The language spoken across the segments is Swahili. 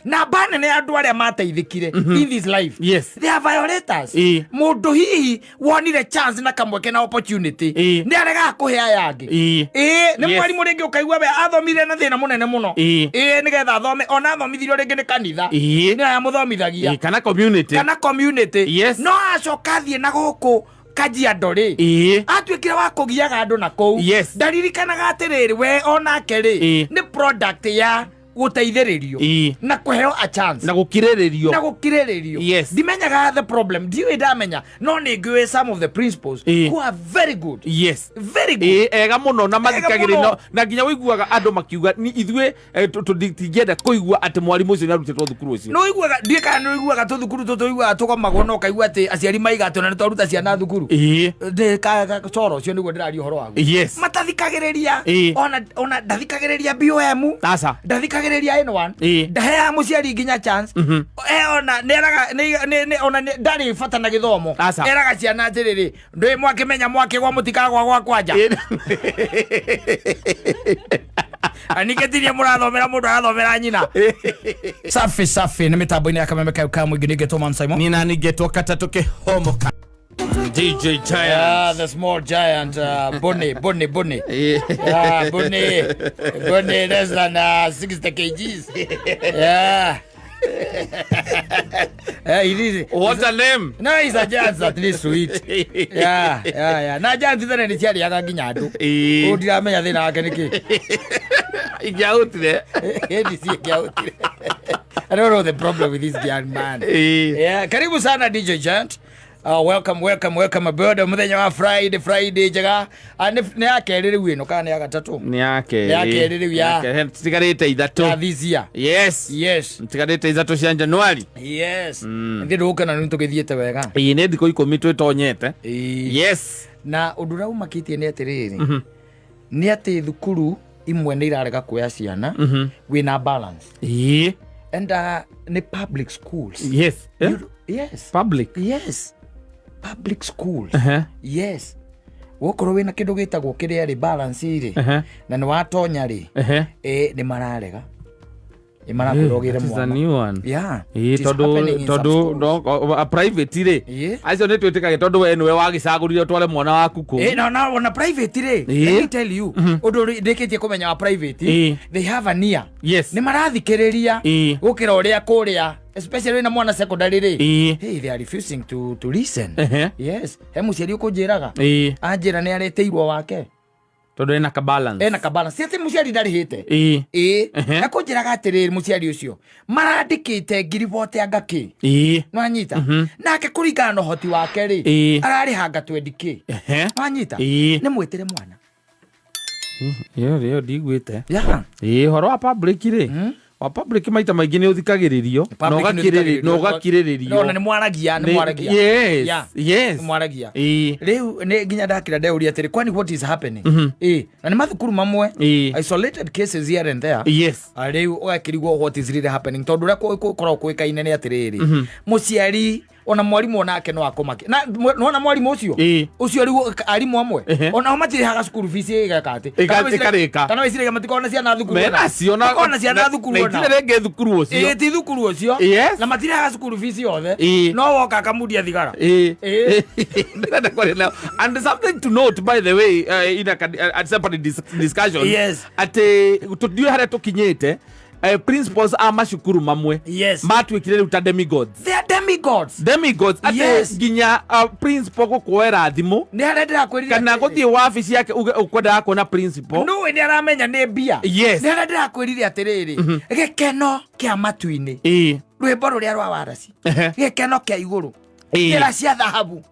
na bana ne andu aria mateithikire in this life. Yes. They are violators. Mundu hihi wonire chance na kamweke na opportunity ni arega kuhea yangi. Ni mwarimu ringi ukaigwa we athomire na thina munene muno. Ni getha athome ona athomithirio ringi ni kanitha. Ni aya muthomithagia. Kana community. Yes. No acoka thie na guku Kajiado ri atuikire wa kugiaga andu na kou. Ndaririkanaga atiriri we onake ri ni product ya guteithiririo na kuheo a chance na gukiriririo Yes. Dimenyaga the problem diwe damenya no ni ngwe some of the principles who are very good. Yes. Very good. Ega muno na mathikagirino na nginya wiguaga andu makiuga ni ithwe tutingenda kuigua ati mwarimu ucio narutitwo thukuru ucio. No iguaga ndika no iguaga thukuru tuigua tukomagwo no kaigua ati aciari maigatwo na twaruta ciana thukuru. De ka coro ucio niguo ndirario horo wagu. Yes. Matathikagiriria ona ndathikagiriria BOM. Asa. Ndathikagiriria N1 ndahea muciari nginya chance ona neraga ona ndari fata na githomo eraga ciana ntiriri ndui mwakimenya mwake gwa mutikagwa gwa kwanja aniketirie murathomera mundu arathomera nyina safi ni mitambo-ini ya Kameme Kauka mwingi ningetwo Man Simon nina ningetwo Katatuke Homoka DJ Giant. Yeah, the small giant. Bunny. Yeah, Bunny less than 60 kgs. Yeah. It is. What's the name? No, he's a giant at least to eat. Yeah. Na giant thina ni ciari yaga nginya andu. Ndiramenya thina wake niki. Igiautire. Igiautire. I don't know the problem with this young man. Yeah, karibu sana DJ Giant. Welcome aboard muthenya wa Friday jaga ne akerere wino kana ya gatatu ni akerere ya tigarite ithatu ya this year. Yes tigarite ithatu cia January. Yes ngiruka na nitugithiete wega ne thiko 10 twitonyete. Yes na undura umakitie ni atiriri ni ati thukuru imwe ni irarega kuya ciana wina balance and ni public schools. Yes. Yes public schools. Yes wokoro wina kindu gitagwo kiria ri balance ri na ni watonya ri ni mararega imarakurogire mwana yeah tondu a private ri acio ni twitikage tondu we niwe wagicagurire twale mwana waku ku na private ri let me tell you undu ndikitie kumenya wa private they have a near. Yes. Ni marathikiriria gukira uria kuria especially na mwana secondary ri they are refusing to listen. Yes muciari ukunjiraga anjira ni areteirwo wake tondu ena ka balance siate muciari ndarihite akunjiraga atiriri muciari ucio marandikite ngiribote angaki no anyita nake kuringana na hoti wake ri arari hanga 20k no anyita ni mwitire mwana yo digwite horo wa public ri wa public maita maingi ni uthikagiririo no gakiriririo no ni mwaragia yes mwaragia riu ni nginya ndakira ndeuria atiri kwani what is happening na ni mathukuru mamwe isolated cases here and there. Yes riu ugakirigwo what is really happening tondu ria korwo kwikaine ni atiriri muciari ona mwarimu onake no akomake na nona mwarimu ucio riu arimu amwe ona matiri haga school fees igakate kana wisire matikona ciana thukuru mena ciona ona ciana thukuru ona renge thukuru ucio ti thukuru ucio na matiri haga school fees yothe no woka kamudia thigara and something to note by the way in a separate discussion. Yes ate tudio hare tukinyete principles are mashukuru mamwe. Yes matwikire ruta demigods. They are demigods ate ginya principal gukwera thimu ni arendera kwirira kana guthie wabici yake ukwenda kuona principal no we ni aramenya ni bia yes ni arendera kwirira atiriri gikeno kia matuini rwimbo ruria rwa warasi gikeno kia iguru ira cia dhahabu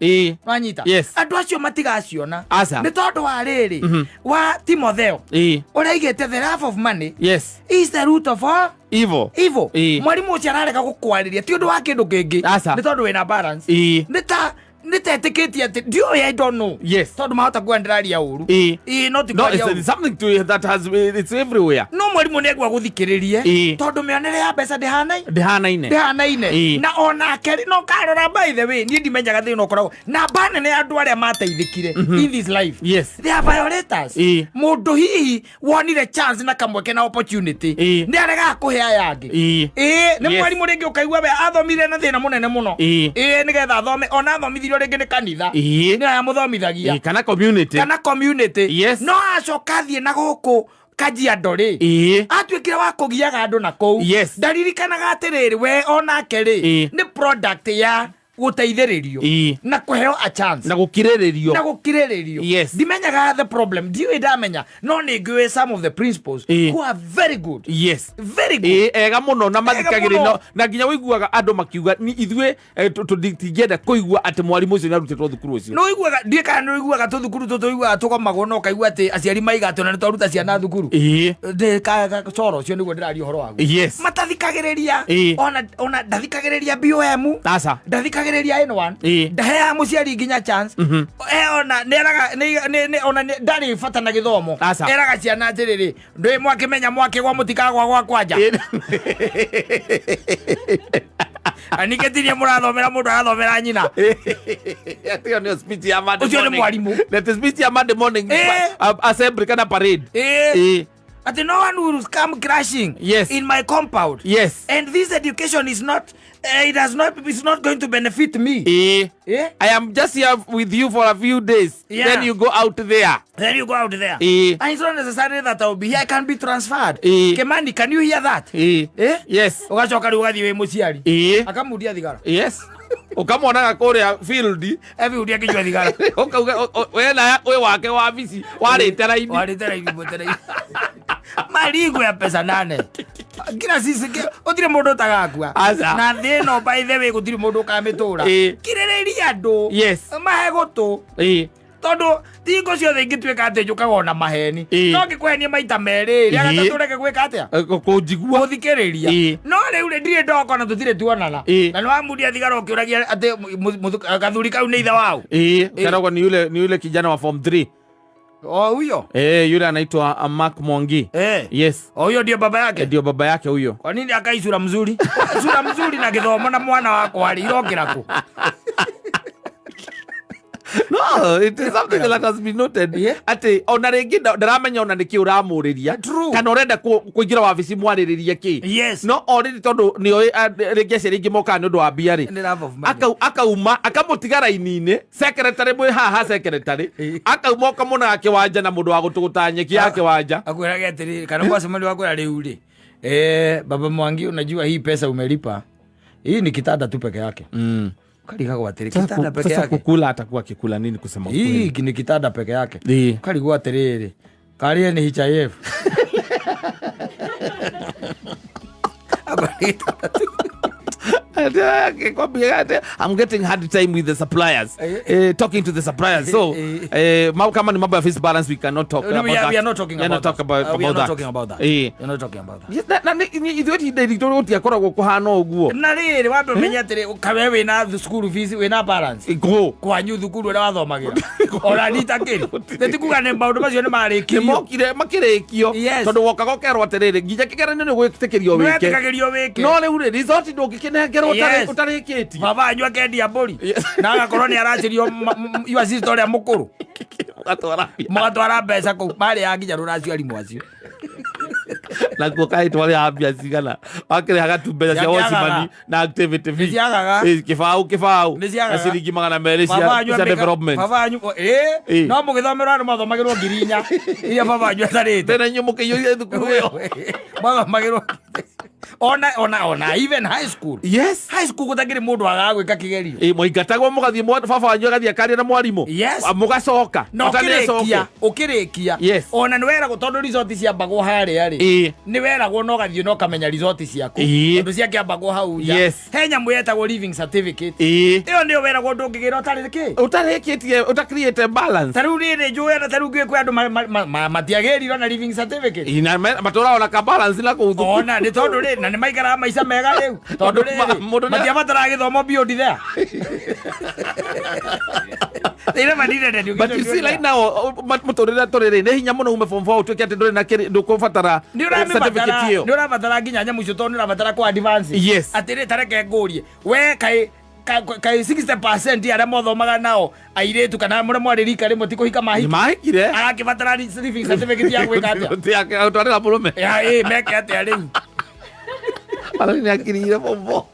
wanyita andu acio matigaciona ni tondu wa riri wa Timotheo uria igite the love of money is the root of all evil. Mwarimu ucio ararega gukwariria ti undu wa kindu kingi ni tondu wina balance ni ta nitetikiti ati dio I don't know. Yes. Tondu mahota kuenderaria uru. No, it's something to that has it's everywhere. No mwalimu negwa guthikiririe tondu mionere ya mbeca ndihanaine na ona keri no karora by the way ni ndimenyaga thino koragwo na bane ne andu aria mateithikire in this life. Yes. They are violators. Mundu hihi wonire chance na kamweke na opportunity ni arega kuhe ayangi ni mwalimu ringi ukaigwa we athomire na thina munene muno nigetha athome ona athomithirio ringi ni kanitha ni aya muthomithagia kana community. Yes. No acoka thie na guku Kajiado ri atuikire wa kugiaga andu na kou. Yes. Ndaririkanaga atiriri we onake ri ni product ya guteithiririo na kuheo a chance na gukiriririo yes. Dimenyaga the problem diwe damenya no nigwe some of the principles who are very good. Yes. Very good. Ega muno na mathikagirino na nginya wiguaga andu makiuga ni ithwe tutingenda kuigua ati mwalimu ucio narutitwo thukuru ucio no iguaga ndika no iguaga tu thukuru tu tuigua tukomagwo no kaigua ati aciari maiga tu na twaruta ciana thukuru de ka coro cio niguo ndirario horo wagu. Yes. Matathikagiriria ona ndathikagiriria BOM asa ndathikagiriria N1 ndahea muciari nginya chance ona neraga ona ndari bata na githomo eraga ciana atiriri ndui mwakimenya mwakigwa mutikagwa gwa kwanja aniketirie murathomera mundu arathomera nyina atio ni speech ya Monday morning ucio ni mwalimu let speech ya Monday morning assembly kana parade Ati no one will come crashing in my compound. Yes. And this education is not it's not going to benefit me. I am just here with you for a few days. Then you go out there. And it's not necessary that I will be here. I can be transferred. Kemani, can you hear that? Yes. Ugacoka riu gathie we muciari. Akamudia thigara. Yes. Ukamwona gakuria field every akijua thigara. Ukauga we na we wake wa bisi warite raini mutera marigo ya pesa 8 kila sisi otire mundu tagakua na thino by the way gutire mundu kamitura kirereria andu mahe gutu tondu tingo ciothe ingituika ati njukagona maheni no ngikwenia maita meri ria gatatu reke gwika atia kunjigua guthikiriria no riu ndire ndoko na tutire tuonana na no amudia thigara ukiuragia ati gathuri kau ni itha wao karagwo ni yule kijana wa form 3 huyo yule anaitwa Mark Mwangi. Yes. Huyo ndio baba yake. Ndio baba yake huyo. Kwa nini akai sura mzuri? Sura mzuri na githomo na mwana wako alirokera ku. No, it is something that has been noted. Ati ona ringi ndaramenya ona niki uramuriria kana urenda kuingira wabici mwaririria ki. Yes. No already tondu ni ringi ringi moka ni undu wa biari akauma akamutiga raini-ini secretary mwe haha secretary akauma kamuna akiwanja na mundu wa gutuguta nyeki yake wanja akwiraga atiri kana kwa semali wako riu ri baba Mwangi unajua hii pesa umelipa hii ni kitanda tu peke yake Kaliga atiri kitanda peke yake. Sasa kukula atakuwa kikula nini kusema kweli? Hii ni kitanda peke yake. Kaliga atiri. Kalia ni HIF. I'm getting hard time with the suppliers. Talking to the suppliers. So, kama ni mambo ya face balance, we cannot talk about that. We are not talking about that. We are not talking about that. We are not talking about that. Na ithueti director uti akoragwo kuhana uguo. Na riri wambe menya atiri kawe we na school fees we na balance. Kwa nyu thukuru ria wathomagira. Ora nitakiri. Tetikuga ne maundu macio ni marikio. Mokire makirikio. Tondu woka gokerwo atiriri nginya kigeranio ni gwitikirio wike. No riu ri resort ndungikinengerwo utarikiti. Baba anyu akendia mburi. Na agakorwo ni aracirio iwa sister ya mukuru. Mugatwara mbeca kuu mari ya nginya ruracio arimu acio. Na kukai twale abia cigana akire hagatu mbeca cia wocimani na activity fee kifau ciringi 200 cia development baba anyu no mugithomera andu mathomagirwo ngirinya iria baba anyu atarite tena nyu mukiyoia thukuru yo mathomagirwo ona even high school. Yes. High school gutagire mundu agagwika kigerio muingatagwo mugathie baba anyu agathie akaria na mwarimu mugacoka ukirikia ona niwera gutondu resort cia bagwo haria ri ni weragwo no gathie no kamenya resort ciaku ndu cia kiambagwo hau ja he nyamu yetagwo living certificate iyo ndio weragwo ndungigira utarikitie utakreate balance taru riri njuera taru ngwe kwa andu matiagerirwo na living certificate ina matura ona ka balance na ku ona ni tondu riri na nĩ maikara maica mega rĩu tondũ rĩrĩ matiabatara gĩthomo beyond there. But you see like now mũtũrĩre tũrĩrĩ nĩ hinya mũno ume form 4 ũtuĩke atĩ ndũrĩ na ndũkũbatara certificate ĩyo. Nĩ ũrabatara nginya nyamũ icio tondũ nĩ ũrabatara kũ advance. Yes. Atĩrĩ tareke ngũrie we kai 60% arĩa mothomaga nao airĩtu kana mũrĩa mwarĩ rika rĩmwe ti kũhika mahikire arakĩbatara certificate ya gwĩka atĩa twarĩra mũrũme meke atĩa rĩu arĩ nĩ akirire form 4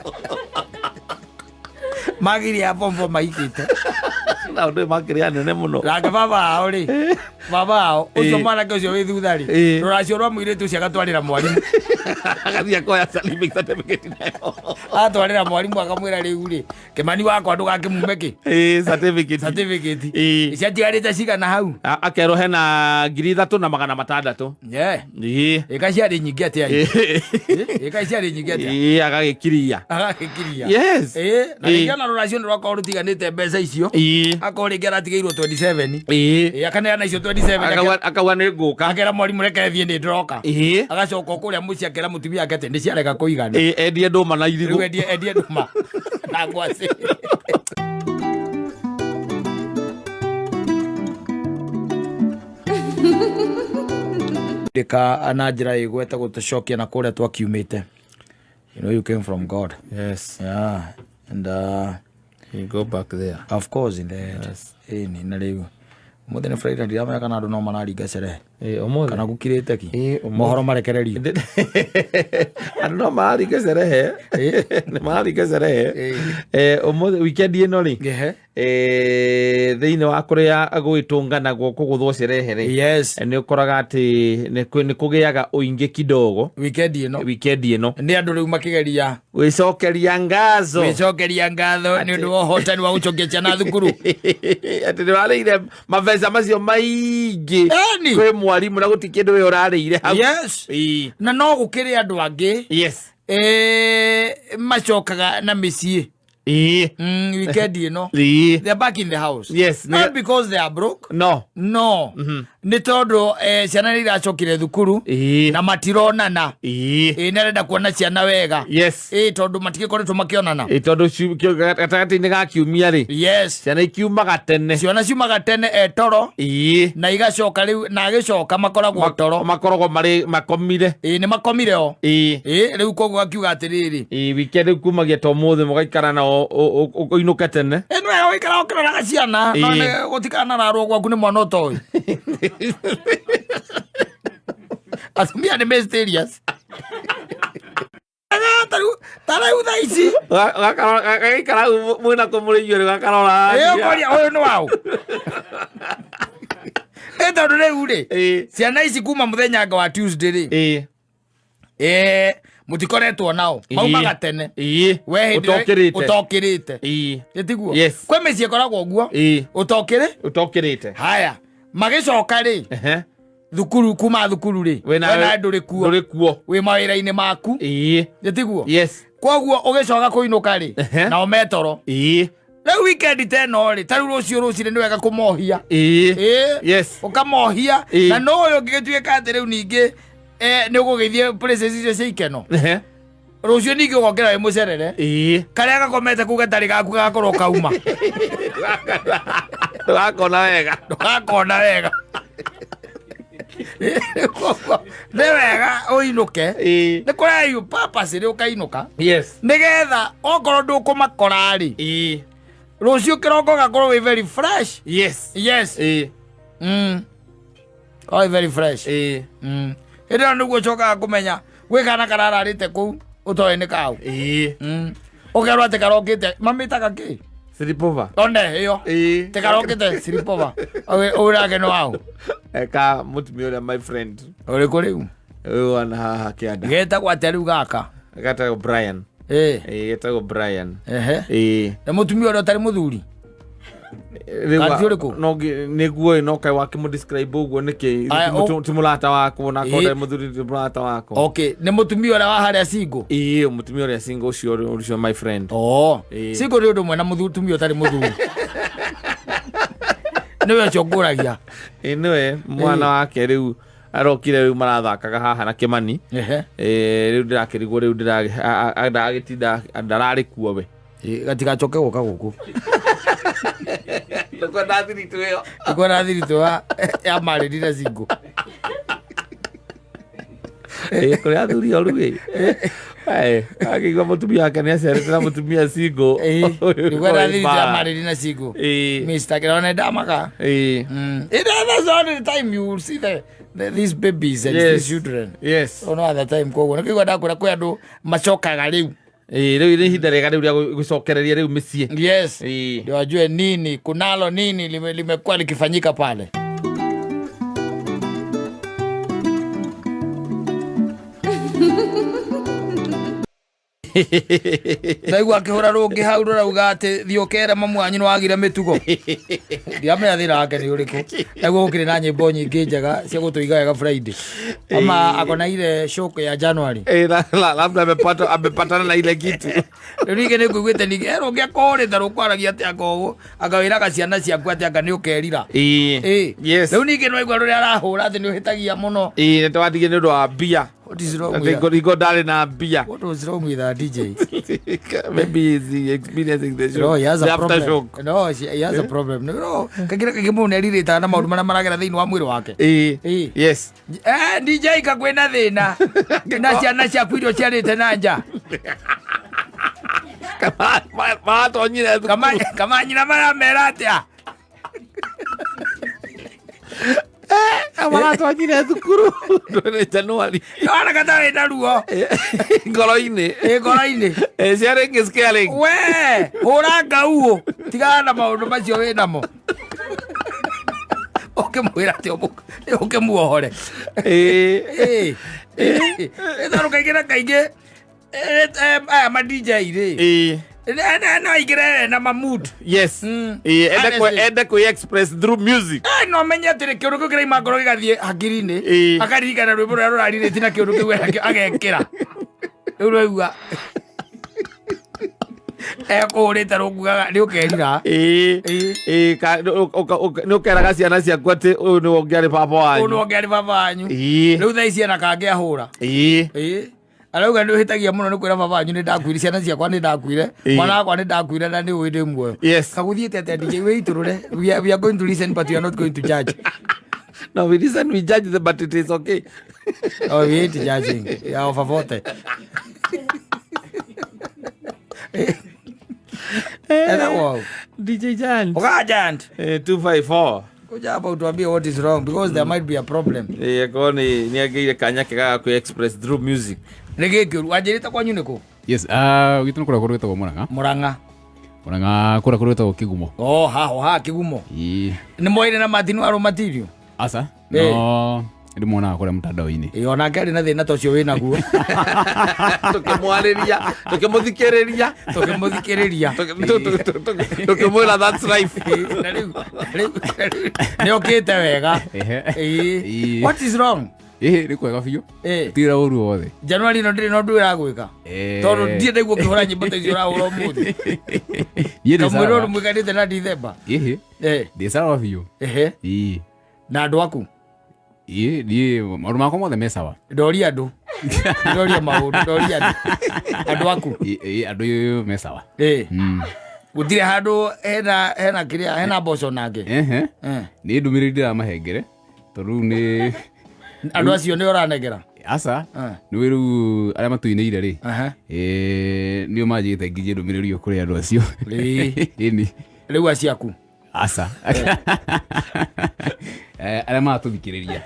magiri ya form 4 mahikĩte na ũndũ makĩrĩa nene mũno ranga baba ao rĩ baba ao ũcio mwanake ũcio wĩ thutha rĩ rũracio rwa mũirĩtu ũcio agatwarĩra mwarimũ agathiĩ akoya certificate nayo atwarĩra mwarimũ akamwĩra rĩu rĩ Kĩmani wakwa ndũgakĩmume kĩ certificate ciatigarĩte cigana hau akerwo hena 3,600 ĩka ciarĩ nyingĩ atĩa ĩka ciarĩ nyingĩ atĩa agagĩkiria yes na rĩngĩ rũracio nĩ rwakorwo rũtiganĩte mbeca icio akorwo rĩngĩ aratigĩirwo 27 akaneana icio 27 akauga nĩ ngũka akera mwarimũ reke thiĩ nĩ ndĩroka agacoka kũrĩa mũciĩ akera mũtumia ake atĩ nĩ ciarega kũigana endie ndũma na irigũ endie ndũma na ngwacĩ ndĩka na njĩra ĩgwete gũtũcokia na kũrĩa twakiumĩte. You know you came from God. Yes. Yeah. And you go back there. Of course in the yes. Ni na rĩu mũthĩ nĩ Friday ndiramenya kana andũ no mararinga cerehe kana gũkirĩte ki mohoro marekererio andũ no mararinga cerehe nĩ mararinga cerehe ũmũthĩ weekend ĩno rĩ thĩinĩ wa kũrĩa gũgĩtũnganagwo kũgũthwo cerehe rĩ nĩ ũkoraga atĩ nĩ kũgĩaga ũingĩ kidogo weekend ĩno nĩ andũ rĩu makĩgeria gwĩcokeria ngatho nĩ ũndũ wa ũhotani wa gũcokia ciana thukuru atĩ nĩ warĩire mabeca macio maingĩ kwĩ mwarimũ na gũtirĩ kĩndũ we ũrarĩire hau na no gũkĩrĩ andũ angĩ macokaga na mĩciĩ weekend ĩno they're back in the house not because they are broke no nĩ tondũ ciana nĩ iracokire thukuru na matironana nĩarenda kuona ciana wega tondũ matigĩkoretwo makĩonana tondũ gatagatĩ-inĩ ga kiumia rĩ ciana ikiumaga tene toro na igacoka rĩu na agĩcoka makoragwo toro makoragwo marĩ makomire nĩ makomire o rĩu koguo akiuga atĩrĩrĩ weekend kumagia ta ũmũthĩ mũgaikara nao ũinũke tene nĩ wega gũikara ũkĩroraga ciana no gũtikanararwo gwaku nĩ mwana ũtoĩ atumia nĩ mysterious tarau thaa ici gagaikara mwĩna kũmũrĩirio rĩ gakarora ũkoria ũyũ nĩ wao tondũ rĩu rĩ ciana ici kuma mũthenya wa Tuesday rĩ mũtikoretwo nao maumaga tene we ũtokĩrĩte tiguo kwĩ mĩciĩ ĩkoragwo ũguo ũtokĩrĩte haya magĩcoka rĩ thukuru kuma thukuru rĩ wena ndũrĩ kuo wĩ mawĩra-inĩ maku tiguo koguo ũgĩcoka kũinũka rĩ nao metoro rĩu weekend ta ĩno rĩ tarĩu rũciũ rũcinĩ nĩ wega kũmohia ũkamohia na no ũyũ ũngĩgĩtuĩka atĩ rĩu ningĩ nĩ ũgũgĩthiĩ places icio cia ikeno rũciũ ningĩ ũgokĩra wĩ mũcerere karĩa gakomete kuu gatarĩ gaku gagakorwo kauma ndũgakona wega nĩ wega ũinũke nĩ kũrĩa purpose rĩ ũkainũka nĩgetha okorwo ndũkũmakora rĩ rũciũ kĩroko gakorwo wĩ very fresh korwo very fresh hĩndĩ ĩyo nĩguo ũcokaga kũmenya gwĩ kana karararĩte kũu ũtoĩ nĩ kaũ ũkerwo atĩ karokĩte mamĩtaga kĩ sleepover one ĩyo tĩ karokĩte sleepover ũrake nĩ waũ eka mũtumia ũrĩa my friend ũrĩkũ rĩu ũyũ wana haha kĩanda getagwo atĩa rĩu gaka getagwo Brian getagwo Brian nĩ mũtumia ũrĩa ũtarĩ mũthuri nĩguo no kaĩ wakĩmũdescribe ũguo nĩkĩ ti mũrata wako na akorwo mũthuri ti mũrata wako nĩ mũtumia ũrĩa wa harĩa single mũtumia ũrĩa single ũcio my friend single nĩ ũndũ ũmwe na mũtumia ũtarĩ mũthuri nĩwe ũcio ngũragia nĩwe mwana wake rĩu arokire riu marathakaga haha na Kimani riu ndirakirigwo riu ndiragitinda ndarari kuo we gatigacoke guka guku ndakona thiritu yo ndakona thiritu ya Maririna Singo kuri athuri oru akigwa mutumia wake ni acerete na mutumia Singo ndakona thiritu ya Maririna Singo Mr. Kirona ndamaka that's all the time you will see these babies and these children no other time koguo nikigwa ndakura kwi andu macokaga riu riu ni hinda rega riu ria gucokereria riu micie ndio wajue nini kunalo nini limekuwa likifanyika pale. Ndaigua akihura rungi hau rauga ati thiokere mamu wanyu ni wagire mitugo ndiamenya thira wake ni uriku ndaigua gukire na nyimbo nyingi njega cia gutuiga wega Friday ama akona ile show ya January labda amepatana na ile kitu rige ni kuigwete ni ero ngia kore taro kwaragia ati akogo agawiraga ciana ciaku ati anga ni ukerira yes riu nige no igwa ruria arahura ati ni uhitagia muno ni twatige ni undu wa bia. What is wrong with that? Rigo dale na bia. What was wrong with that DJ? Maybe he's experiencing the show. No, he has a problem. No, he has a problem. No, kagira kagimu ne ririta na maundu mana maragera thiini wa mwiri wake. Yes. DJ kakwena thina. Na ciana ciaku irio ciarite na nja. Kama tonyire kama nyina maramera atia. Amaratwanyire thukuru ndone Januari ona katare na ruo ngoro-ini ciarä ngä scaring we hura ngauo tigana na maundu macio wä namo ukimwira ati ukimuohore tharu kaingä na kaingä aya ma DJ rä no igire na mamud yes ende ku express through music no menye atire kiundu kiu kiraima ngoro gigathie hakiri-ini akaririkana rwimbo ruria rurarire na kiundu kiu agekira riu rwaigua ekurite rungugaga ni ukerira ni ukeraga ciana ciaku ati uyu ni wongiari baba wanyu riu thaa ici ena kangĩahũra arauga nĩ ũhĩtagia mũno nĩ kwĩra baba wanyu nĩ ndakuire ciana ciakwa nĩ ndakuire mwana wakwa nĩ ndakuire na nĩ ũĩ ndĩ muoyo kagũthiĩte atĩa DJ wĩitũrũre we are going to listen but we are not going to judge. No, we listen, we judge them, but it is okay. Oh, we ain't judging. Ya favore. Wow. DJ Jant. Okay, Jant. 254. Kuja hapa utuambie what is wrong because there might be a problem. Koni ni agire kanya kega ku express through music. Regeki wajirita kwa nyuneko. Yes, gitu kura kura to Murang'a. Murang'a kura kura to Kigumo. Oh, ha Kigumo. Ni moire na matinu aro material. Asa? No. Ndi mwana kura mtandao-ini. Ona ngari na thina tocio wina guo. Tukimũthikĩrĩria. Tukimwĩra that's life. Nĩ okĩte wega. What is wrong? Nĩ kwega biũ. Tira ũru wothe. January no ndĩrĩ no ndwĩra gwĩka. Tondũ ndiĩ ndaigua kĩhũra nyĩmbo ta icio ũrahũra ũmũthĩ. Kamwĩra ũrũ mwĩkanĩte na December. Ndĩ sawa biũ. Na andũ aku? Maũndũ makwa mothe me sawa. Ndoria andũ. Ndoria maũndũ, ndoria andũ. Andũ aku? Andũ me sawa. Gũtirĩ handũ hena kĩrĩa, hena mboco nake. Nĩ ndũmĩrĩri ndĩramahengere tondũ nĩ andũ acio nĩ ũranengera. Aca nĩ rĩu arĩa matũinĩire rĩ nĩo manjĩte nginyie ndũmĩrĩri kũrĩ andũ acio. Rĩu aciaku? Aca arĩa matũthikĩrĩria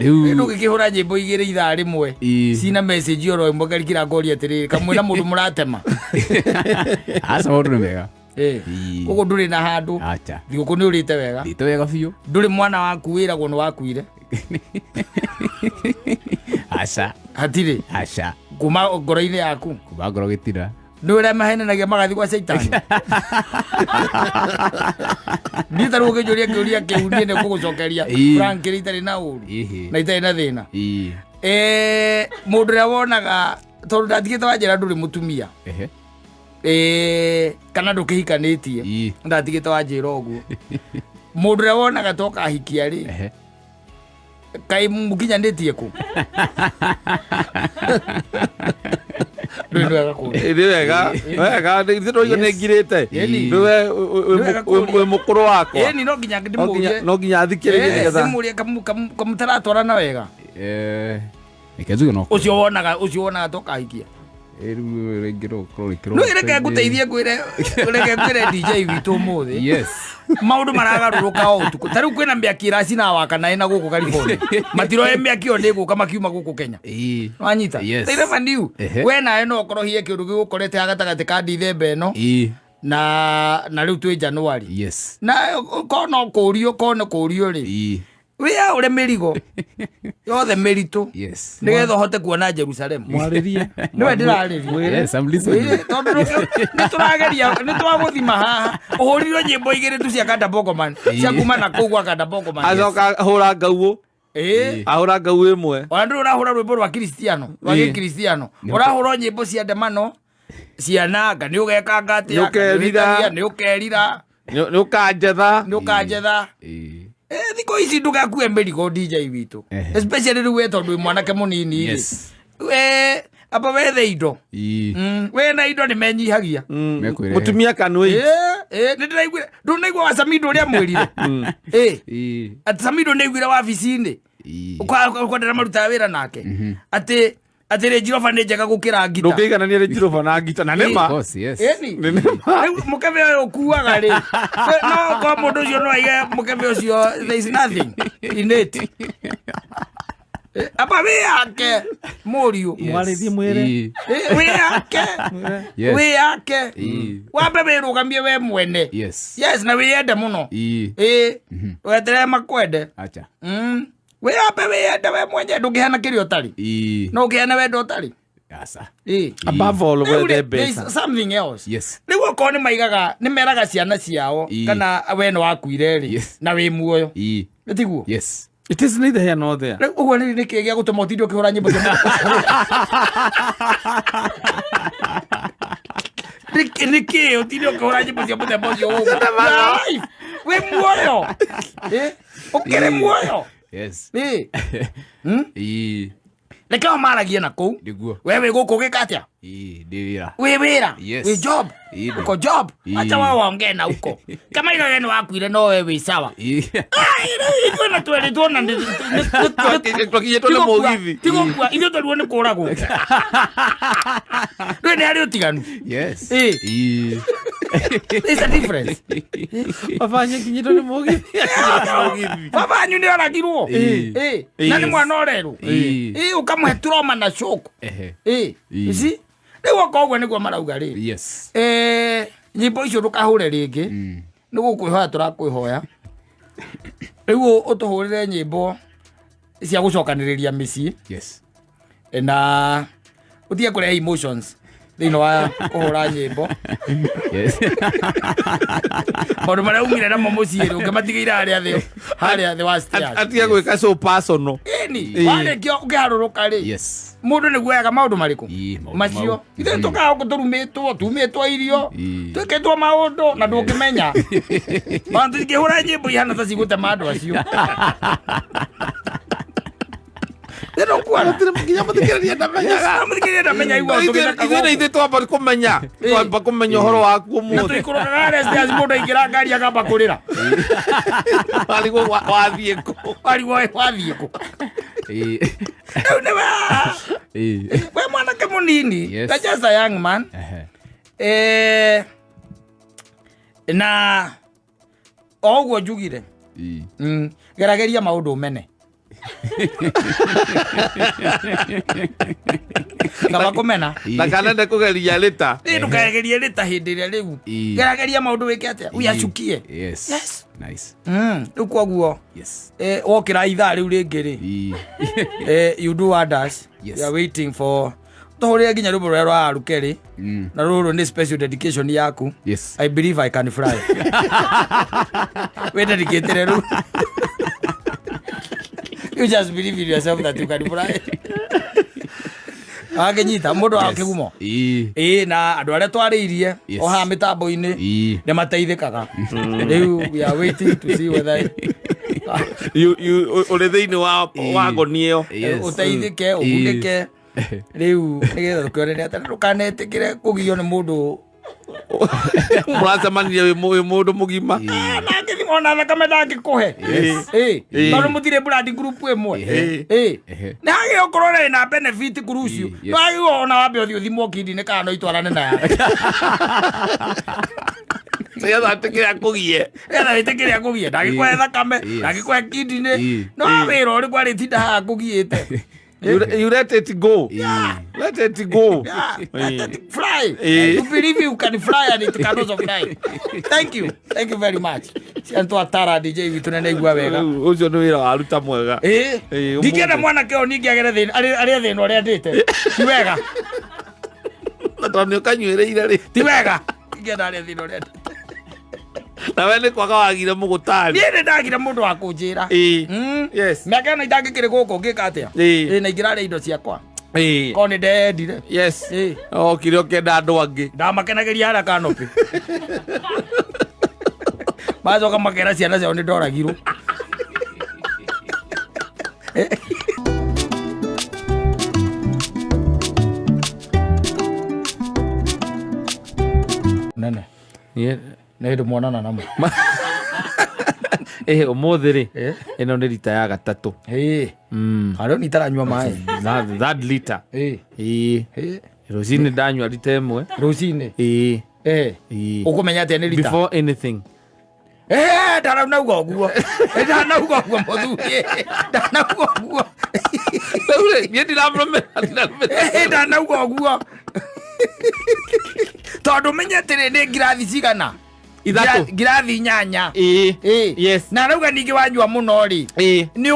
rĩu ndũgĩkĩhũra nyĩmbo igĩrĩ ithaa rĩmwe cina message oro ĩmwe ngarikĩra ngoria atĩrĩrĩ kamwe na mũndũ mũratema. Aca maũndũ nĩ mega. Ũguo ndũrĩ na handũ thigũkũ nĩ ũrĩte wega. Ndĩte wega biũ. Ndũrĩ mwana waku wĩragwo nĩ wakuire? Aca hatirĩ. Aca kuma ngoro-inĩ yaku? Kuma ngoro gĩtira. Nĩ ũrĩa mahenanagia magathiĩ gwa caitani? Niĩ tarĩ ũkĩnjũria kĩũria kĩu niĩ nĩngũgũcokeria frankly itarĩ na ũru na itarĩ na thĩna. Mũndũ ũrĩa wonaga tondũ ndatigĩte wanjĩra ndũrĩ mũtumia kana ndũkĩhikanĩtie ndatigĩte wanjĩra ũguo, mũndũ ũrĩa wonaga toka ahikia rĩ kai mukinyanĩtie kũ wega ndĩroiga nĩ ngirĩte wĩ mũkũrũ wakwa no nginya ndĩmũrie no nginya thikĩrĩrie nĩgetha ndĩmũrie kamũtaratwarana wega ũcio wonaga tokahikia reke ngũteithie ngwĩre DJ witũ ũmũthĩ maũndũ maragarũrũka o ũtukũ ta rĩu kwĩna mĩaki ĩracina wakana ĩna gũkũ California matiroe mĩaki ĩyo ndĩgũka makiuma gũkũ Kenya wanyita they never knew we nawe no ũkorwo hiĩ kĩũndũ gĩgũkorete gatagatĩ ka Ndithemba ĩno na rĩu twĩ Januari na korwo no kũũrio rĩ wĩya ũrĩ mĩrigo yothe mĩritũ nĩgetha ũhote kuona Jerusalem mwarĩrie nĩwe ndĩrarĩria tondũ nĩtwagũthima haha ũhũrirwo nyĩmbo igĩrĩ tu cia Kanda Bogoman cia kuma na kũu gwa Kanda Bogoman acoka ahũra ngauũ ahũra ngauũ ĩmwe ona ndũrĩ ũrahũra rwĩmbo rwa Kristiano rwa gĩkristiano ũrahũra nyĩmbo cia ndemano ciananga nĩ ũgekanga atĩa nĩ ũkerira nĩ ũkanjetha thikũ ici ndũgakue mĩrigo DJ witũ especially rĩu we tondũ wĩ mwanake mũnini we aba wethe indo wena indo nĩ menyihagia mũtumia kanũi ndũnaigua wa Samido ũrĩa mwĩrire atĩ Samido nĩaiguire wabici-inĩ ũkwendera marutaga wĩra nake atĩ Range Rover nĩ njega gũkĩra ngita ndũngĩiganania Range Rover na ngita na nĩma mũkebe ũyũ ũkuaga rĩ no kwa mũndũ ũcio no aige mũkebe ũcio there is nothing in it aba wĩyake mũriũ mwarĩrie mwĩre wĩyake wambe wĩrũgamie we mwene yes na wĩyende mũno weterere makwende wĩyambe wĩyende we mwenye ndũngĩheana kĩrĩa ũtarĩ no ũkĩheana wendo ũtarĩ above all wethe mbeca something else rĩu okorwo nĩ meraga ciana ciao kana we nĩ wakuire rĩ na wĩ muoyo tiguo it is neither here nor there rĩu ũguo nĩ kĩĩ gĩa gũtũma ũtinde ũkĩhũra nyĩmbo nĩ kĩĩ ũtinde ũkĩhũra nyĩmbo cia mũthemba ũcio wĩ muoyo ũkĩrĩ muoyo reke o maragie na kũu we wĩ gũkũ gĩka atĩa wĩ wĩra wĩ job uko job acha wao waongee na uko kama ilo yenu wakuire no wewe sawa na twele tuona tũkinyĩtwo nĩ mũgithi tigokua ithuĩ twaruo nĩ kũragwo ndũĩ nĩ harĩ ũtiganu there's a difference babanye kinyĩtwo nĩ mũgithi babanyu nĩ oragirwo na nĩ mwana ũrerwo ũkamũhe trauma na shock isi rĩu okoguo nĩguo marauga rĩ nyĩmbo icio ndũkahũre rĩngĩ nĩ gũkwĩhoya tũrakwĩhoya rĩu ũtũhũrĩre nyĩmbo cia gũcokanĩrĩria mĩciĩ na ũtige kũrehe emotions thĩinĩ wa kũhũra nyĩmbo maũndũ marĩa umire namo mũciĩ rĩ ũngĩmatigĩire harĩa thĩ wa stairs atige gwĩka so personal warĩkia ũkĩharũrũka rĩ mũndũ nĩguo ega maũndũ marĩkũ macio ithuĩ tũkaga tumĩtwo irio twĩkĩtwo maũndũ na ndũngĩmenya maũndũ ingĩhũra nyĩmbo ihana ta cigũtema andũ acio ithuĩ twamba kũmenya ũhoro waku ũmũthĩ mũndũ aingĩra ngari akamba kũrĩra wathiĩ kũ rĩu nĩwe we mwanake mũnini just a young man na o ũguo njugire gerageria maũndũ ũmene kama kũmena na kanende kũgeria rĩta ndũkagerie rĩta hĩndĩ ĩrĩa rĩu gerageria maũndũ wĩke atĩa uyacukie rĩu koguo wokĩra ithaa rĩu rĩngĩ rĩ you do wonders you are waiting for tũhũrĩre nginya rwĩmbo rũrĩa rwa Arukeri na rũrũ nĩ special dedication yaku I believe I can fly we dedicate rĩu you just believe in yourself that you can fly agĩnyita mũndũ wa kĩgumo na andũ arĩa twarĩirie o haha mĩtambo-inĩ nĩ mateithĩkaga rĩu we are waiting to see whether ule thini wa gonio uteithike ubudike riu nigetha kwerene ata ndukanetikire kugio ni mundu muracemania wi mundu mugima ona thakame ndangikuhe tondå må thirä brand group ĩmwe nä hagä okorwo rä na benefit kurucio no hagä ona wambe å thiä å thimwo kindi-inä kana no itwarane nayo getha atä kä rä a kå gie getha wä tä kä rä a kå gie ndagä kåhe thakame ndagä kåhe kindi-inä no wä ra å rä kå arä tinda haha kå giä te You let it go. Let it go. Fly. You believe you can fly and it can also fly. Thank you. Thank you very much. Siantu atara DJ witu nene igua wega. Ucio ni wira waruta mwega. Ndingenda mwana keo ningi agere thina ari thina uri andite. Ti wega. Na tondu kanyuireire ri. Ti wega. Ndingenda ari thina uri andite. Na we nä kwaga wagire må gå tarä niä nä ndagire må ndå wa kå njä ra mä aka na itangä kä rä gå kå ngä ka atä a na ingä rarä indo ciakwa korwo nä ndendire okire å kenda andå angä ndamakenagä ria harä kanopä macoka makera ciana ciao nä ndoragirwo nene nä hä ndå mwanana namo å må thä rä ä no nä rita ya gatatå harä o nä itaranyua maä liter rå cinä ndanyua rita ä mwe rå cinä å kå menya atä nä rita before anything ndanauga å guo ndanauga å guo må thuri ndanauga å guo ndanauga å guo tondå menye atä rä nä ngirathi cigana ngirathi 8 na arauga ningä wanyua må no rä nä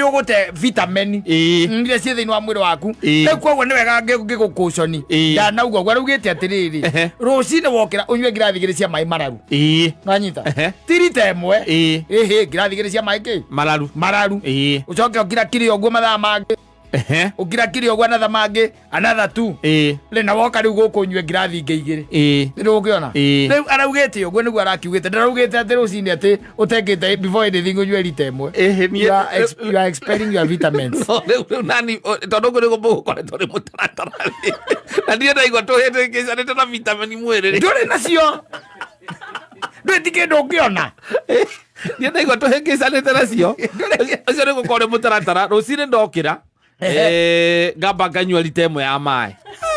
å gå te vitamini iria ciä thä-inä wa mwä rä waku rä koguo nä wega ngä gå kå coni ndanauga å guo araugä te atä rä rä rå cinä wokä ra å nyue ngirathi 2 cia maä mararu nanyita tirita ä mwe ngirathi 2 cia maä kä mararu å coke å kira kiri å guo mathaa mangä å kira kiri å guo anatha mangä anatha tu rä na woka rä u gå kå nyue ngirathi ingä igä rä nä rå gä ona rä u araugä te å guo nä guo arakiugä te ndaraugä te atä rå cinä atä å tengä te before anything å nyue rita ä mwe you are expelling your vitamins tondå gå rä gå må gå koretwo rä må taratara na ndiä ndaigua tå hä tä kä canä te na vitamini mwä rä ndå rä nacio ndå ti kä ndå å ngä ona ndiä ndaigua tå hä kä canä te nacio å cio nä gå korwo rä må taratara rå cinä ndokä ra ngamba nganyua rita ĩmwe ya maĩ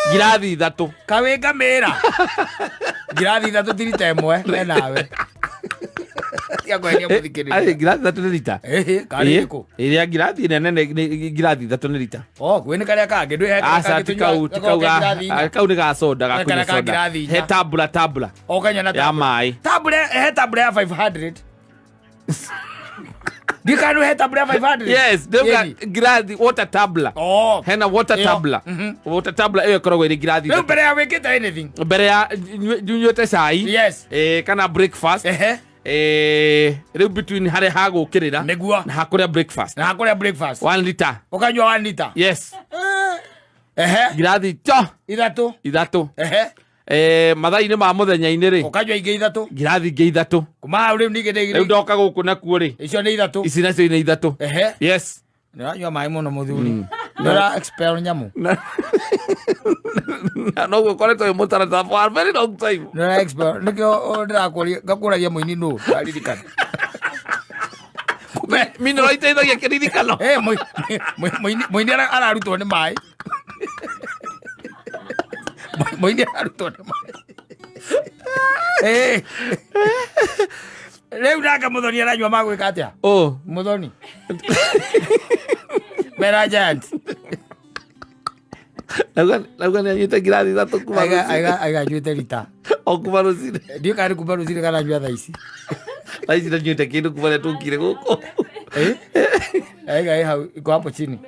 ngirathi 3 kawĩ ngamĩra ngirathi 3 ti rita ĩmwe we nawe ngirathi 3 nĩ rita ĩrĩa ngirathi nene ngirathi 3 nĩ rita kwĩ nĩ karĩa kangĩ aca kau nĩ gacoda gakunywa soda he tabula ya maĩ he tabula ya 500 Dikanu he tabla 500. Yes, ngirathi water tabla. Hena water tabla. Water tabla iyo koragwo iri ngirathi. Rĩu mbere ya wĩkĩte anything. Mbere ya nyuĩte cai. Yes. Kana breakfast. Rĩu between harĩa ha gũkĩrĩra nĩguo na hakũrĩa breakfast. 1 liter. Ũkanyua 1 liter. Yes. Ngirathi ithatũ. Mathaa-inĩ ma mũthenya-inĩ rĩ ũkanyua ingĩ 3 ngirathi ingĩ 3 kuma hau rĩu ningĩ rĩu ndoka gũkũ nakuo rĩ icio nĩ 3 ici nacio nĩ 3 yes nĩranyua maĩ mũno mũthuri nĩra expel nyamũ noguo koretwo wĩ mũtaratara for a very long time nĩra expel nĩkĩo ndĩrakũria ngakũragia mũini nũ ndaririkana minero iteithagia kĩririkano mũini ararutwo nĩ maĩ mũini arutwo nĩ maĩ rĩu nake mũthoni aranyua magwĩka atĩa mũthoni mera giant lauga nĩ anyuĩte ngirathi 3 kuma aiga anyuĩte rita o kuma rũcinĩ ndiũ kana nĩ kuma rũcinĩ kana anyua thaa ici ndanyuĩte kĩndũ kuma rĩa tũkire gũkũ aiga hau iko hapo chini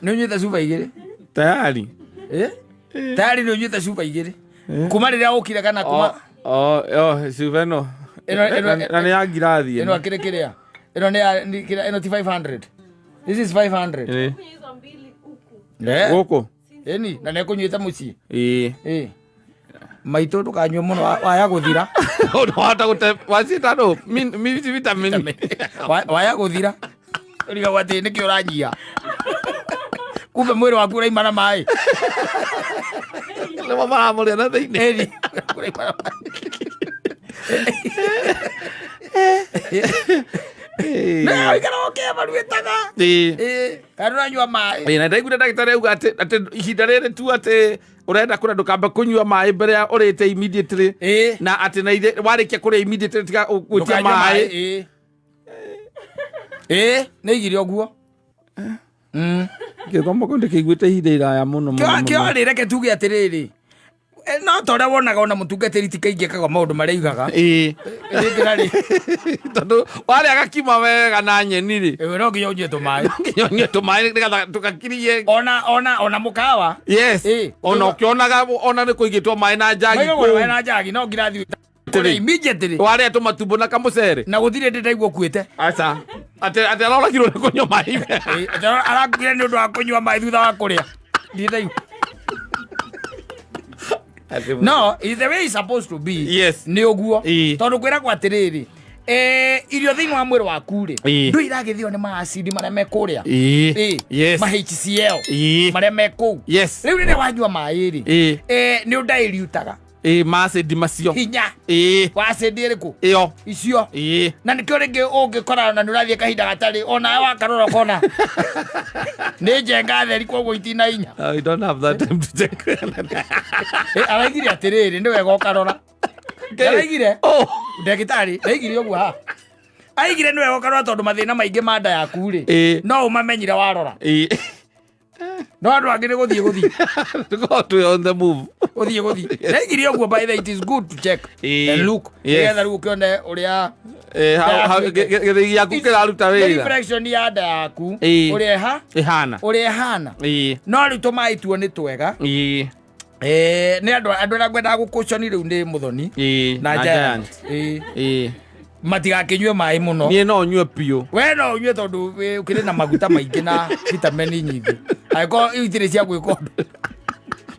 nĩ ũnyuĩte cuba 2 tayari tayari nĩ ũnyuĩte cuba 2 kuma rĩrĩa ũkire kana kuma cuba ĩno na nĩ ya ngirathi ĩno akĩrĩ kĩrĩa ĩno ti 500 this is 500 gũkũ ĩni na nĩ kũnyuĩte mũciĩ maitå ndå kanyua må no waya gå thira wahota gå te wacitano vitamin waya gå thira rigagwo atä nä kä å ranyia kumbe mwä rä waku å raima na maä nä mo maramå rä a na thä inä ikaraokeamaruätaga kanå ranyua maä na ndaiguire ndagätarä auga atä ihinda rä rä tu atä å renda kå renda kamba kå nyua maä mbere ya å rä te immediately na atä warä kia kå rä immediately tiga gå tia maä nä igire å guo gä thomo kå ndä kä iguä te ihinda iraya må no kä o rä reke tuge atä rä rä no ta å rä a wonaga ona må tungatä ri tikaingä kaga maå ndå marä aigaga tondå warä agakima wega na nyeni rä no nginya å nyue tå maä nyue tå maä nä getha tå gakirie ona må kawa ona å kä onaga ona nä kå igä two maä na njagi no ngirathi warä a tå matumbå na kamå cere na gå thirä ndä ndaigua kuä te atä aroragirwo nä kå nyua maä arakuire nä å ndå wa kå nyua maä thutha wa kå rä a ndithaigu no the way it's supposed to be nä å guo tondå kwä ragwo atä rä rä irio thä inä wa mwä rä waku rä ndå iragä thio nä maacidi marä a me kå rä a ma-HCL marä a me kå u rä u rä rä a wanyua maä rä nä å ndaäriutaga macidi macio hinya wacidi ä rä kå icio na nä kä o rä ngä å ngä kora na nä å rathiä kahinda gatarä ona wakarora kona nä njenga theri koguo itina inya araigire atä rä rä nä wega å karora araigire ndagä tarä ndaigire å guo ha aigire nä wega å karora tondå mathä na maingä ma nda yaku rä no å mamenyire warora no andå angä nä gå thiä gå thiä naigire å guo by the it is good to check and look nĩgetha rĩu ũkĩone ũrĩa gĩthĩi gĩaku kĩraruta wĩra reflection ya nda yaku ũrĩa ĩhana no rĩu tũmaĩ tuo nĩ twega nĩ andũ arĩa ngwendaga gũkũconi rĩu nĩ Mũthoni na Giant matigakĩnyue maĩ mũno niĩ no nyue piũ we no ũnyue tondũ ũkĩrĩ na maguta maingĩ na vitamini nyingĩ angĩkorwo itirĩ cia gwĩka ũndũ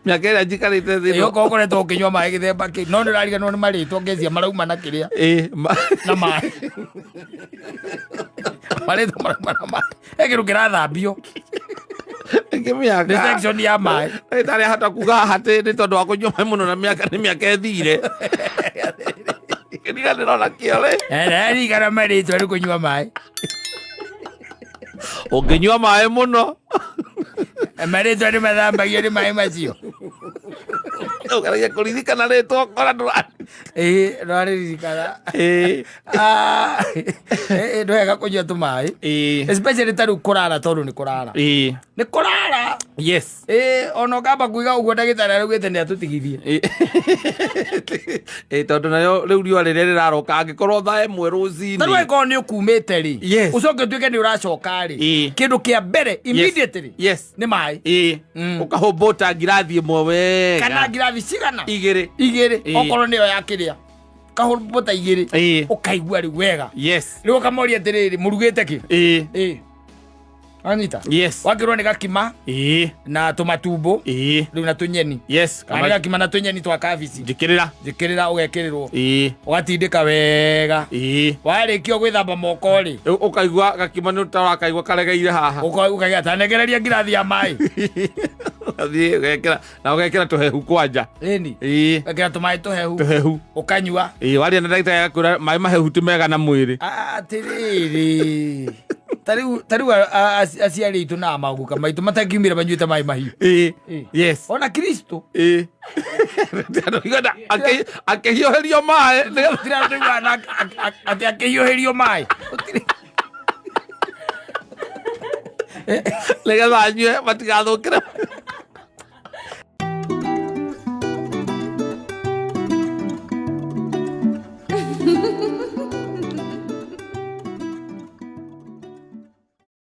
mĩaka ĩrĩa njikarĩte thĩ ĩyo korwo ũkoretwo ũkĩnyua maĩ gĩthemba kĩ no nĩ ũrariganĩrwo nĩ marĩtwa ngeciria marauma na kĩrĩa na maĩ marĩtwa marauma na maĩ kĩndũ kĩrathambio nĩ section ya maĩ ndagĩtarĩ ahota kuga haha atĩ nĩ tondũ wa kũnyua maĩ mũno na mĩaka ĩthire kĩriga ndĩrona kĩo rĩ rigana marĩtwa nĩ kũnyua maĩ ũngĩnyua maĩ mũno marĩtwa nĩ mathambagio nĩ maĩ macio ũgeragia kũririkana rĩtwa kora ndwarĩririkana nĩ wega kũnyua tũmaĩ especially ta rĩu kũrara tondũ nĩ kũrara nĩ kũrara ona ũkamba kuiga ũguo ndagĩtarĩ araugĩte nĩ atũtigithie tondũ nayo rĩu riũa rĩrĩa rĩraroka angĩkorwo thaa ĩmwe rũcinĩ tarĩu angĩkorwo nĩ ũkumĩte rĩ ũcoke ũtuĩke nĩ ũracoka rĩ kĩndũ kĩa mbere immediately nĩ maĩ ũkahũmbũta ngirathi ĩmwe wega kana ngirathi cigana igĩrĩ okorwo nĩyo yakĩrĩa kahũmbũta igĩrĩ ũkaigua rĩu wega rĩu ũkamoria atĩrĩrĩ mũrugĩte kĩ anyita wakĩrwo nĩ gakima na tũmatumbũ rĩu na tũnyeni kana nĩ gakima na tũnyeni twa kabici njĩkĩrĩra ũgekĩrĩrwo ũgatindĩka wega warĩkia gwĩthamba moko rĩ ũkaigua gakima nĩ ũtarakaigua karegeire haha ũkaiga tanengereria ngirathi ya maĩ na ũgekĩra tũhehu kwanja wekĩra tũmaĩ tũhehu ũkanyua waria na ndagĩtarĩ agakwĩra maĩ mahehu ti mega na mwĩrĩ atĩrĩrĩ tarĩu aciari aitũ na maguka maitũ matakiumĩra manyuĩte maĩ mahiũ ona Kristo akĩhiũhĩrio maĩ atĩ akĩhiũhĩrio maĩ nĩgetha anyue matigathũkĩre